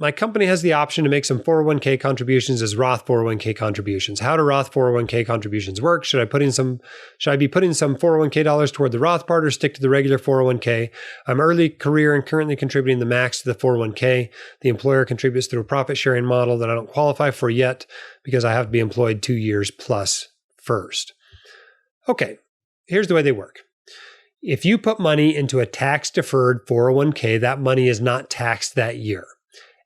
my company has the option to make some 401k contributions as Roth 401k contributions. How do Roth 401k contributions work? Should I be putting some 401k dollars toward the Roth part or stick to the regular 401k? I'm early career and currently contributing the max to the 401k. The employer contributes through a profit sharing model that I don't qualify for yet because I have to be employed 2 years plus first. Okay, here's the way they work. If you put money into a tax-deferred 401k, that money is not taxed that year.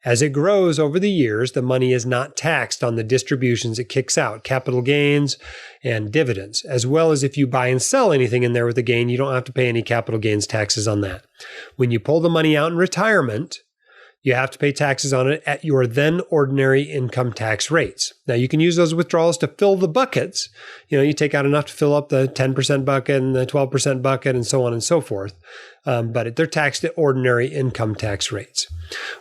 As it grows over the years, the money is not taxed on the distributions it kicks out, capital gains and dividends, as well as if you buy and sell anything in there with a gain, you don't have to pay any capital gains taxes on that. When you pull the money out in retirement, you have to pay taxes on it at your then ordinary income tax rates. Now, you can use those withdrawals to fill the buckets. You take out enough to fill up the 10% bucket and the 12% bucket and so on and so forth. But they're taxed at ordinary income tax rates.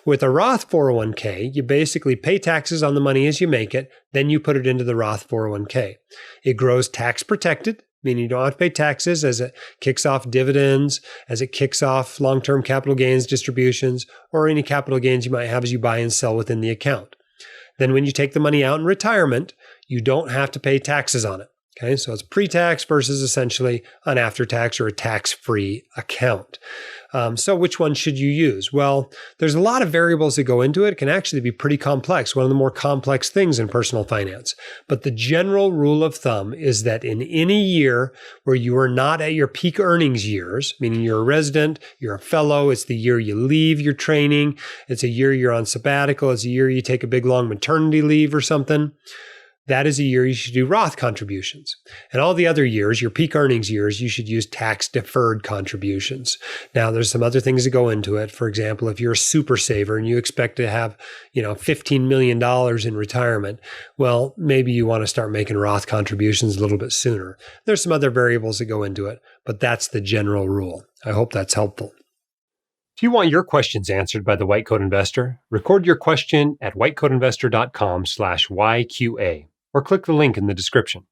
With a Roth 401k, you basically pay taxes on the money as you make it, then you put it into the Roth 401k. It grows tax protected, meaning you don't have to pay taxes as it kicks off dividends, as it kicks off long-term capital gains distributions, or any capital gains you might have as you buy and sell within the account. Then when you take the money out in retirement, you don't have to pay taxes on it. Okay, so it's pre-tax versus essentially an after-tax or a tax-free account. So which one should you use? Well, there's a lot of variables that go into it. It can actually be pretty complex, one of the more complex things in personal finance. But the general rule of thumb is that in any year where you are not at your peak earnings years, meaning you're a resident, you're a fellow, it's the year you leave your training, it's a year you're on sabbatical, it's a year you take a big long maternity leave or something, that is a year you should do Roth contributions. And all the other years, your peak earnings years, you should use tax-deferred contributions. Now, there's some other things that go into it. For example, if you're a super saver and you expect to have, $15 million in retirement, well, maybe you want to start making Roth contributions a little bit sooner. There's some other variables that go into it, but that's the general rule. I hope that's helpful. Do you want your questions answered by the White Coat Investor? Record your question at whitecoatinvestor.com/YQA or click the link in the description.